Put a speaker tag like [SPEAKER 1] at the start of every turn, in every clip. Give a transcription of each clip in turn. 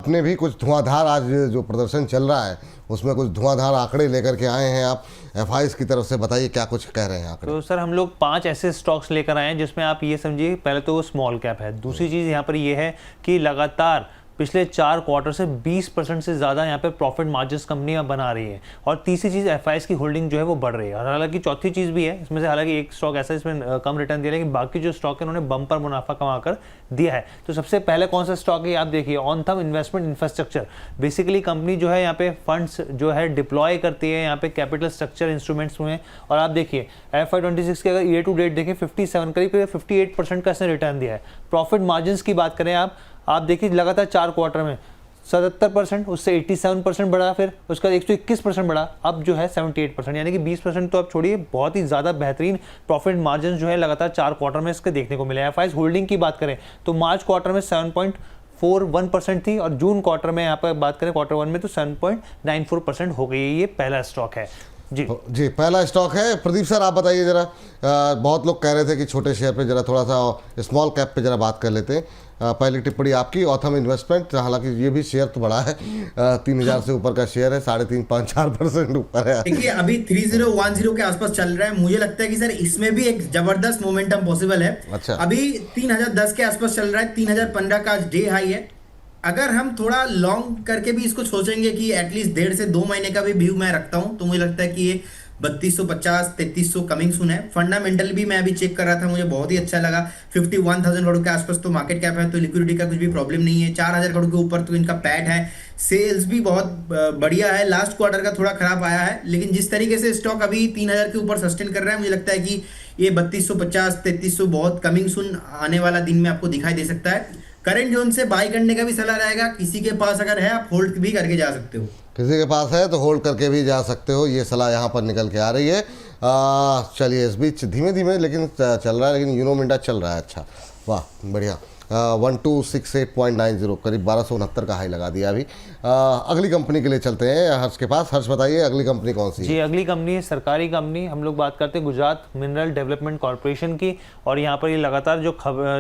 [SPEAKER 1] आपने भी कुछ धुआंधार, आज जो प्रदर्शन चल रहा है उसमें कुछ धुआंधार आंकड़े लेकर के आए हैं आप एफआईज की तरफ से, बताइए क्या कुछ कह रहे हैं आंकड़े।
[SPEAKER 2] तो सर हम लोग 5 ऐसे स्टॉक्स लेकर आए हैं जिसमें आप ये समझिए, पहले तो वो स्मॉल कैप है, दूसरी चीज़ यहाँ पर ये है कि लगातार पिछले 4 क्वार्टर से 20% से ज़्यादा यहाँ पे प्रॉफिट मार्जिन्स कंपनियाँ बना रही है, और तीसरी चीज़ एफआईएस की होल्डिंग जो है वो बढ़ रही है। और हालांकि चौथी चीज़ भी है इसमें से, हालांकि एक स्टॉक ऐसा है इसमें कम रिटर्न दिया, लेकिन बाकी जो स्टॉक है उन्होंने बम्पर मुनाफा कमा कर दिया है। तो सबसे पहले कौन सा स्टॉक है आप देखिए, ऑन थम इन्वेस्टमेंट इंफ्रास्ट्रक्चर। बेसिकली कंपनी जो है यहाँ पे फंड्स जो है डिप्लॉय करती है यहाँ पे कैपिटल स्ट्रक्चर इंस्ट्रूमेंट्स में, और आप देखिए FY26 के अगर ईयर टू डेट देखें 57 करीब 58% का इसने रिटर्न दिया है। प्रॉफिट मार्जिन की बात करें आप देखिए लगातार 4 क्वार्टर में 77%, उससे 87% बढ़ा, फिर उसका 121% बढ़ा, अब जो है 78%, यानी कि 20% तो अब छोड़िए, बहुत ही ज़्यादा बेहतरीन प्रॉफिट मार्जिन जो है लगातार 4 क्वार्टर में इसके देखने को मिले। एफआईज होल्डिंग की बात करें तो मार्च क्वार्टर में 7.41% थी, और जून क्वार्टर में यहाँ पर बात करें क्वार्टर 1 में तो 7.94% हो गई है। ये पहला स्टॉक है
[SPEAKER 1] जी पहला स्टॉक है। प्रदीप सर आप बताइए जरा, बहुत लोग कह रहे थे कि छोटे शेयर पे जरा थोड़ा सा स्मॉल कैप पे जरा बात कर लेते हैं। पहली टिप्पणी आपकी, ऑथम इन्वेस्टमेंट, हालांकि ये भी शेयर तो बड़ा है, 3000 से ऊपर का शेयर है, 3.5-4% ऊपर है।
[SPEAKER 3] देखिए अभी 3010 के आसपास चल रहा है, मुझे लगता है कि सर इसमें भी एक जबरदस्त मोमेंटम पॉसिबल है।
[SPEAKER 1] अच्छा,
[SPEAKER 3] अभी 3010 के आसपास चल रहा है, 3015 का आज डे हाई है। अगर हम थोड़ा लॉन्ग करके भी इसको सोचेंगे कि एटलीस्ट 1.5 से 2 महीने का भी व्यू मैं रखता हूं, तो मुझे लगता है कि ये 3250-3300 कमिंग सुन है। फंडामेंटल भी मैं अभी चेक कर रहा था, मुझे बहुत ही अच्छा लगा। 51,000 करोड़ के आसपास तो मार्केट कैप है, तो लिक्विडिटी का कुछ भी प्रॉब्लम नहीं है। 4,000 करोड़ के ऊपर तो इनका पैट है। सेल्स भी बहुत बढ़िया है, लास्ट क्वार्टर का थोड़ा खराब आया है, लेकिन जिस तरीके से स्टॉक अभी 3,000 के ऊपर सस्टेन कर रहा है, मुझे लगता है कि ये 3250-3300 बहुत कमिंग सुन आने वाला दिन में आपको दिखाई दे सकता है। करंट जोन से बाय करने का भी सलाह रहेगा, किसी के पास अगर है आप होल्ड भी करके जा सकते हो,
[SPEAKER 1] किसी के पास है तो होल्ड करके भी जा सकते हो, ये सलाह यहाँ पर निकल के आ रही है। चलिए इस बीच धीमे धीमे लेकिन चल रहा है, लेकिन यूनो मिंडा चल रहा है अच्छा, वाह बढ़िया। 1268.90 करीब 1269 का हाई लगा दिया अभी। अगली कंपनी के लिए चलते हैं हर्ष के पास। हर्ष बताइए अगली कंपनी कौन सी है?
[SPEAKER 2] जी अगली कंपनी है सरकारी कंपनी, हम लोग बात करते हैं गुजरात मिनरल डेवलपमेंट कॉर्पोरेशन की, और यहाँ पर ये लगातार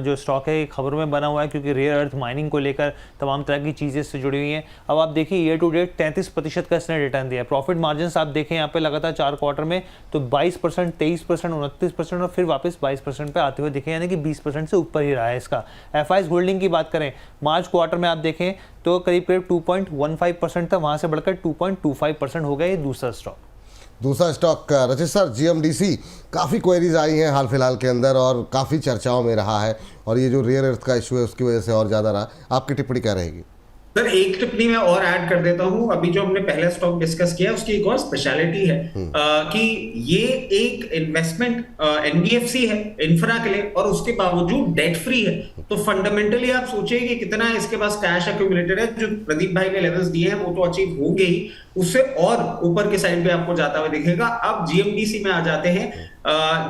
[SPEAKER 2] जो स्टॉक है खबरों में बना हुआ है, क्योंकि रेयर अर्थ माइनिंग को लेकर तमाम तरह की चीज़ें से जुड़ी हुई हैं। अब आप देखिए ईयर टू डेट 33% का इसने रिटर्न दिया है। प्रॉफिट मार्जिन आप देखें यहाँ पे लगातार 4 क्वार्टर में तो 22%, 23%, 29% और फिर वापस 22% पे आते हुए दिखे, यानी कि 20% से ऊपर ही रहा है इसका। एफआईज होल्डिंग की बात करें मार्च क्वार्टर में आप देखें तो करीब 2.15% था, वहां से बढ़कर 2.25% हो गया। ये दूसरा स्टॉक
[SPEAKER 1] रचित सर, जीएमडीसी, काफ़ी क्वेरीज आई हैं हाल फिलहाल के अंदर और काफ़ी चर्चाओं में रहा है, और ये जो रेयर अर्थ का इशू है उसकी वजह से और ज़्यादा रहा। आपकी टिप्पणी क्या रहेगी?
[SPEAKER 4] सर एक टिप्पणी मैं और ऐड कर देता हूं। अभी जो हमने पहला स्टॉक डिस्कस किया उसकी एक और स्पेशलिटी है कि ये एक इन्वेस्टमेंट एनबीएफसी है इंफ्रा के लिए, और उसके बावजूद डेट फ्री है। तो फंडामेंटली आप सोचिए कि कितना इसके पास कैश एक्यूमुलेटेड है। जो प्रदीप भाई ने लेवल्स दिए हैं वो तो अचीव होंगे ही, उससे और ऊपर के साइड पे आपको जाता हुआ दिखेगा। अब जीएमडीसी में आ जाते हैं।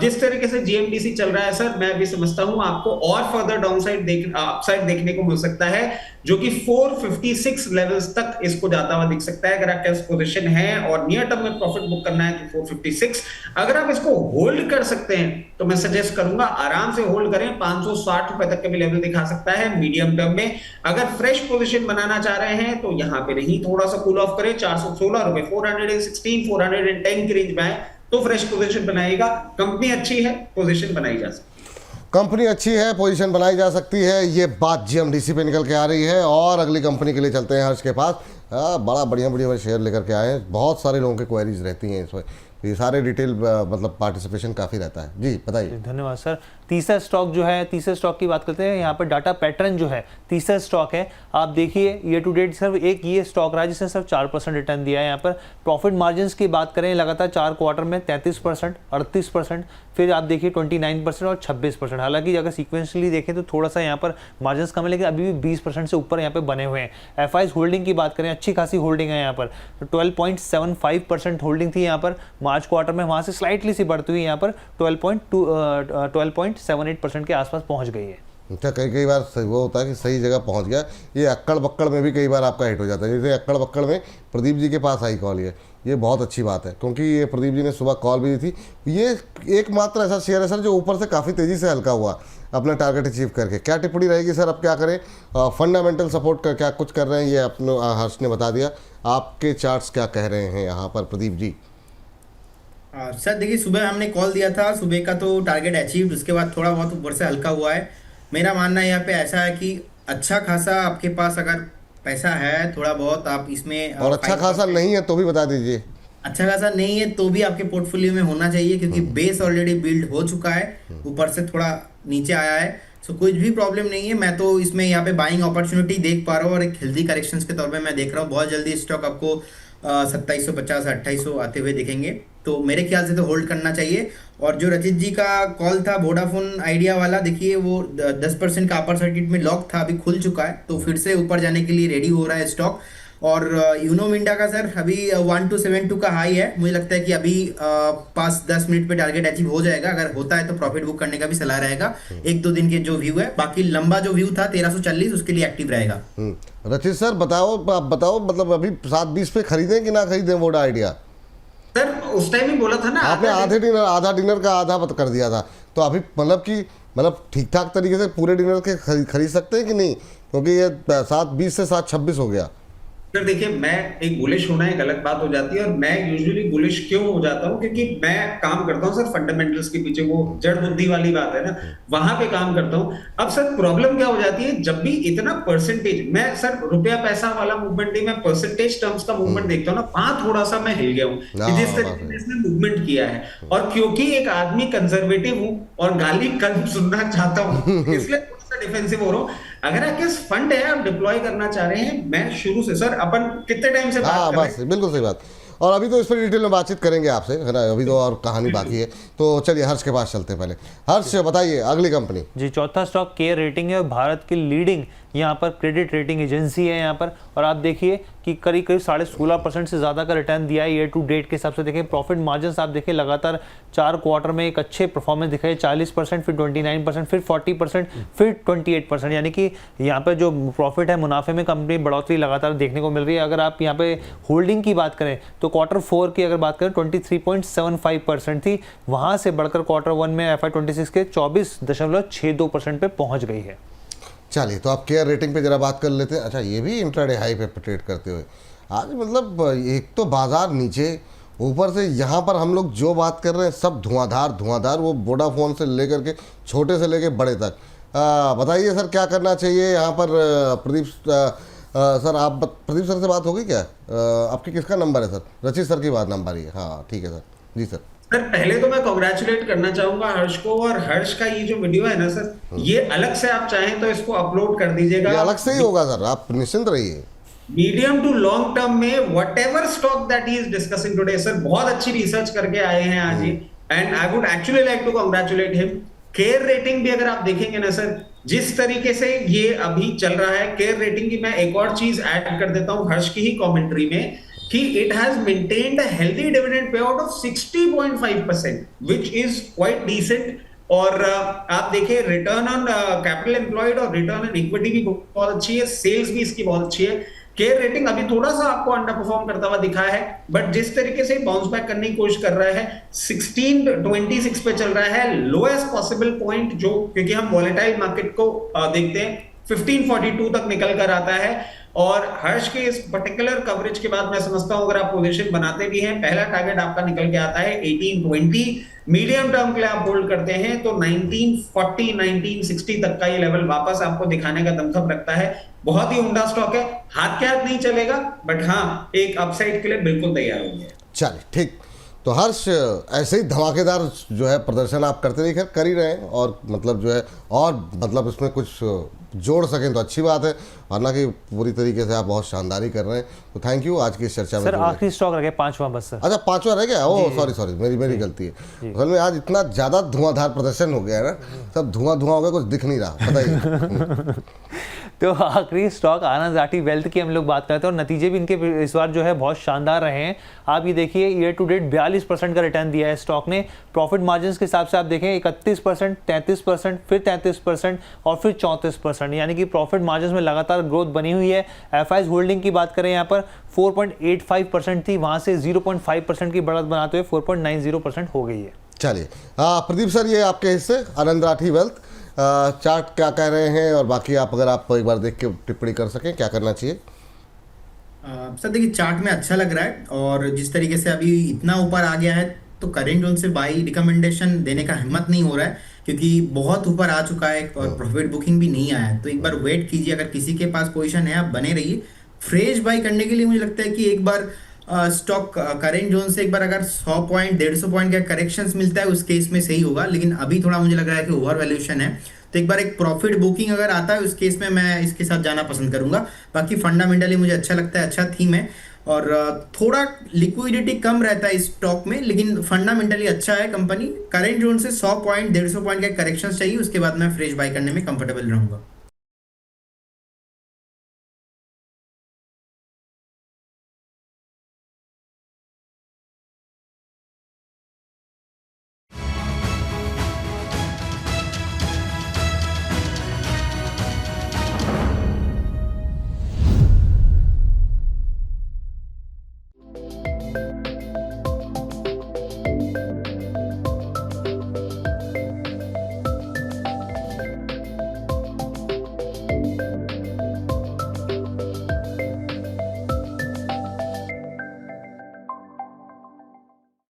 [SPEAKER 4] जिस तरीके से जीएमडीसी चल रहा है सर, मैं भी समझता हूं आपको और फर्दर डाउनसाइड अपसाइड देखने को मिल सकता है, जो कि 456 लेवल्स तक इसको जाता हुआ दिख सकता है। अगर आप कैश पोजीशन है और नियर टर्म में प्रॉफिट बुक करना है तो 456, अगर आप इसको होल्ड कर सकते हैं तो मैं सजेस्ट करूंगा आराम से होल्ड करें। 560 रुपए तक के भी लेवल दिखा सकता है मीडियम टर्म में। अगर फ्रेश पोजीशन बनाना चाह रहे हैं तो यहां पे नहीं, थोड़ा सा कूल ऑफ करें। 416 रुपए, 416, 410 की रेंज में है तो फ्रेश पोजीशन बनाएगा। कंपनी अच्छी है, पोजीशन बनाई जा सकती है।
[SPEAKER 1] कंपनी अच्छी है, पोजीशन बनाई जा सकती है, ये बात जीएमडीसी पे निकल के आ रही है। और अगली कंपनी के लिए चलते हैं हर्ष के पास। बड़ा बढ़िया शेयर लेकर के आए हैं, बहुत सारे लोगों की क्वेरीज रहती हैं इसमें, ये सारे डिटेल मतलब पार्टिसिपेशन काफ़ी रहता है। जी बताइए।
[SPEAKER 2] धन्यवाद सर। तीसरा स्टॉक जो है, तीसरे स्टॉक की बात करते हैं। यहाँ पर डाटा पैटर्न जो है तीसरा स्टॉक है। आप देखिए ईयर टू डेट सिर्फ एक ये स्टॉक रहा जिसने सिर्फ 4% रिटर्न दिया है। यहाँ पर प्रॉफिट मार्जिन की बात करें लगातार 4 क्वार्टर में 33%, 38%, फिर आप देखिए 29% और 26%। हालांकि अगर सीक्वेंशली देखें तो थोड़ा सा यहाँ पर मार्जिन कम है, लेकिन अभी भी 20% से ऊपर यहाँ पे बने हुए हैं। एफआईज होल्डिंग की बात करें, अच्छी खासी होल्डिंग है यहाँ पर। 12.75% होल्डिंग थी यहाँ पर मार्च क्वार्टर में, वहाँ से स्लाइटली सी बढ़ती हुई यहाँ पर 12.78% के आसपास पहुँच गई है।
[SPEAKER 1] अच्छा, कई बार वो होता है कि सही जगह पहुंच गया। ये अक्कड़ बक्कड़ में भी कई बार आपका हिट हो जाता है। जैसे अक्कड़ बक्कड़ में प्रदीप जी के पास आई कॉल, ये ये बहुत अच्छी बात है, क्योंकि ये प्रदीप जी ने सुबह कॉल भी दी थी। ये एकमात्र ऐसा शेयर है सर जो ऊपर से काफ़ी तेज़ी से हल्का हुआ अपना टारगेट अचीव करके। क्या टिप्पणी रहेगी सर, अब क्या करें? फंडामेंटल सपोर्ट का क्या कुछ कर रहे हैं, ये अपने हर्ष ने बता दिया। आपके चार्ट्स क्या कह रहे हैं यहाँ पर प्रदीप जी?
[SPEAKER 3] सर देखिए, सुबह हमने कॉल दिया था, सुबह का तो टारगेट अचीव्ड, उसके बाद थोड़ा बहुत ऊपर से हल्का हुआ है। मेरा मानना यहाँ पे ऐसा है कि अच्छा खासा आपके पास अगर पैसा है थोड़ा बहुत, आप इसमें
[SPEAKER 1] और अच्छा खासा नहीं है तो भी बता दीजिए।
[SPEAKER 3] अच्छा खासा नहीं है तो भी आपके पोर्टफोलियो में होना चाहिए, क्योंकि बेस ऑलरेडी बिल्ड हो चुका है, ऊपर से थोड़ा नीचे आया है, सो कुछ भी प्रॉब्लम नहीं है। मैं तो इसमें यहाँ पे बाइंग अपॉर्चुनिटी देख पा रहा हूँ और एक हेल्दी करेक्शंस के तौर पे मैं देख रहा हूँ। बहुत जल्दी स्टॉक आपको 2750 2800 आते हुए दिखेंगे, तो मेरे ख्याल से तो होल्ड करना चाहिए। और जो रचित जी का कॉल था वोडाफोन आइडिया वाला, देखिए वो 10% का अपर सर्किट में लॉक था, अभी खुल चुका है, तो फिर से ऊपर जाने के लिए रेडी हो रहा है स्टॉक। और यूनो मिंडा का सर अभी 1272 का हाई है, मुझे लगता है कि अभी 5-10 मिनट पे टारगेट अचीव हो जाएगा। अगर होता है तो प्रॉफिट बुक करने का भी सलाह रहेगा, 1-2 दिन के जो व्यू है। बाकी लंबा जो व्यू था 1340, उसके लिए एक्टिव रहेगा।
[SPEAKER 1] रचित सर बताओ, आप बताओ, मतलब अभी 7:20 पे खरीदें कि ना खरीदें वोडा आइडिया?
[SPEAKER 4] सर उस टाइम ही बोला था ना,
[SPEAKER 1] आपने आधा डिनर का आधा कर दिया था, तो अभी मतलब ठीक ठाक तरीके से पूरे डिनर के खरीद सकते हैं कि नहीं? क्योंकि ये 7:20 से 7:26 हो गया।
[SPEAKER 4] सर देखिए, मैं एक बुलिश होना एक अलग बात हो जाती है, और मैं यूजुअली बुलिश क्यों हो जाता हूं, क्योंकि मैं काम करता हूं सर फंडामेंटल्स के पीछे, वो जड़ बुद्धि वाली बात है ना, वहां पे काम करता हूं। अब सर प्रॉब्लम क्या हो जाती है, जब भी इतना परसेंटेज, मैं सर रुपया पैसा वाला मूवमेंट नहीं, मैं परसेंटेज टर्म्स का मूवमेंट देखता हूं ना, वहां थोड़ा सा मैं हिल गया हूं कि जिस तरीके से इसने मूवमेंट किया है। और क्योंकि एक आदमी कंजर्वेटिव हूं और गाली कम सुनना चाहता हूं, इसलिए डिफेंसिव हो रहा हूं। अगर आपके फंड है, आप डिप्लॉय करना चाह रहे हैं, मैं शुरू से सर, अपन कितने टाइम से बात कर रहे हैं?
[SPEAKER 1] बिल्कुल सही बात। और अभी तो इस पर डिटेल में बातचीत करेंगे आपसे, है ना, अभी तो और कहानी बाकी है। तो चलिए हर्ष के पास चलते हैं। पहले हर्ष बताइए अगली कंपनी
[SPEAKER 2] जी। चौथा स्टॉक केयर रेटिंग है, और भारत की लीडिंग यहाँ पर क्रेडिट रेटिंग एजेंसी है यहाँ पर। और आप देखिए कि करीब 16.5% से ज़्यादा का रिटर्न दिया है ईयर टू डेट के हिसाब से। देखें प्रॉफिट मार्जिन आप देखें लगातार 4 क्वार्टर में एक अच्छे परफॉर्मेंस दिखाई, 40%, फिर 29%, फिर 40%, फिर 28%, यानी कि यहाँ पे जो प्रॉफिट है, मुनाफे में कंपनी बढ़ोतरी लगातार देखने को मिल रही है। अगर आप यहाँ पे होल्डिंग की बात करें तो Q4 की अगर बात करें 23.75% थी, वहाँ से बढ़कर Q1 में FY26 के 24.62% पे पहुँच गई है।
[SPEAKER 1] चलिए, तो आप केयर रेटिंग पे जरा बात कर लेते हैं। अच्छा, ये भी इंट्राडे हाई पे ट्रेड करते हुए आज, मतलब एक तो बाजार नीचे, ऊपर से यहाँ पर हम लोग जो बात कर रहे हैं सब धुआंधार, वो वोडाफोन से लेकर के छोटे से लेकर बड़े तक। बताइए सर क्या करना चाहिए यहाँ पर? प्रदीप सर, आप प्रदीप सर से बात होगी क्या? आपकी किसका नंबर है सर? रचित सर की बात नंबर ही है। हाँ ठीक है सर। जी सर।
[SPEAKER 4] सर पहले तो मैं कॉन्ग्रेचुलेट करना चाहूंगा हर्ष को, और हर्ष का ये जो वीडियो है ना सर, ये अलग से आप चाहें तो इसको अपलोड कर दीजिएगा।
[SPEAKER 1] ये अलग से ही होगा सर, आप निश्चिंत रहिए।
[SPEAKER 4] मीडियम टू लॉन्ग टर्म में whatever stock that he is discussing today, sir बहुत अच्छी रिसर्च करके आए हैं आज ही, and I would actually like to congratulate him. Care rating भी अगर आप देखेंगे ना सर, जिस तरीके से ये अभी चल रहा है, केयर रेटिंग की मैं एक और चीज ऐड कर देता हूं हर्ष की ही कमेंट्री में, कि it has maintained a healthy dividend payout of 60.5%, which is quite decent। और आप देखिए रिटर्न ऑन कैपिटल एम्प्लॉयड और रिटर्न ऑन इक्विटी भी बहुत अच्छी है, सेल्स भी इसकी बहुत अच्छी है। केयर रेटिंग अभी थोड़ा सा आपको अंडर परफॉर्म करता हुआ दिखा है, बट जिस तरीके से बाउंस बैक करने की कोशिश कर रहा है, 1626 पे चल रहा है, लोएस्ट पॉसिबल पॉइंट जो, क्योंकि हम वॉलेटाइल मार्केट को देखते हैं, 1542 तक निकल कर आता है। और हर्ष के इस पर्टिकुलर कवरेज के बाद मैं समझता हूं अगर आप पोजीशन बनाते भी हैं, पहला टारगेट आपका निकल के आता है 1820, मीडियम टर्म के लिए आप होल्ड करते हैं तो 1940 1960 तक का ये लेवल वापस आपको दिखाने का दमखम रखता है। बहुत ही उम्दा स्टॉक है, हाथ के हाथ नहीं चलेगा, बट हाँ एक अपसाइड के लिए बिल्कुल तैयार हो गया।
[SPEAKER 1] चलिए ठीक, तो हर्ष ऐसे ही धमाकेदार जो है प्रदर्शन आप करते रहिए, कर ही रहे हैं, और मतलब जो है और मतलब इसमें कुछ जोड़ सकें तो अच्छी बात है, वरना कि पूरी तरीके से आप बहुत शानदारी कर रहे हैं। तो थैंक यू आज की इस चर्चा में।
[SPEAKER 2] सर आखिरी स्टॉक रह गया 5वां बस सर।
[SPEAKER 1] अच्छा 5वां रह गया, ओह सॉरी मेरी गलती है। असल में आज इतना ज़्यादा धुआंधार प्रदर्शन हो गया है ना, सब धुआं हो गया, कुछ दिख नहीं रहा। बताइए।
[SPEAKER 2] तो आखिरी स्टॉक आनंद राठी वेल्थ की हम लोग बात करते हैं और नतीजे भी इनके इस बार जो है बहुत शानदार रहे हैं। आप ये देखिए ईयर टू डेट 42% का रिटर्न दिया है स्टॉक ने। प्रॉफिट मार्जिन के हिसाब से आप देखें 31%, 33%, फिर 33% और फिर 34%, यानी कि प्रॉफिट मार्जिन में लगातार ग्रोथ बनी हुई है। एफआईज होल्डिंग की बात करें यहाँ पर 4.85% थी, वहाँ से 0.5% की बढ़त बनाते हुए 4.90% हो गई है।
[SPEAKER 1] चलिए प्रदीप सर, ये आपके हिस्से आनंद राठी वेल्थ चार्ट क्या कह रहे हैं, और बाकी आप अगर आप एक बार देख के टिप्पणी कर सकें क्या करना चाहिए।
[SPEAKER 3] सर देखिए चार्ट में अच्छा लग रहा है, और जिस तरीके से अभी इतना ऊपर आ गया है तो करेंट जोन से बाई रिकमेंडेशन देने का हिम्मत नहीं हो रहा है, क्योंकि बहुत ऊपर आ चुका है और प्रॉफिट बुकिंग भी नहीं आया है। तो एक बार वेट कीजिए, अगर किसी के पास पोजीशन है आप बने रहिए। फ्रेश बाई करने के लिए मुझे लगता है कि एक बार स्टॉक करेंट जोन से एक बार अगर 100 पॉइंट 150 पॉइंट का करेक्शंस मिलता है उस केस में सही होगा, लेकिन अभी थोड़ा मुझे लग रहा है कि ओवर वैल्यूएशन है। तो एक बार एक प्रॉफिट बुकिंग अगर आता है उस केस में मैं इसके साथ जाना पसंद करूंगा। बाकी फंडामेंटली मुझे अच्छा लगता है, अच्छा थीम है, और थोड़ा लिक्विडिटी कम रहता है इस स्टॉक में, लेकिन फंडामेंटली अच्छा है कंपनी। करेंट जोन से 100 पॉइंट 150 पॉइंट का करेक्शन चाहिए, उसके बाद मैं फ्रेश बाय करने में कंफर्टेबल रहूंगा।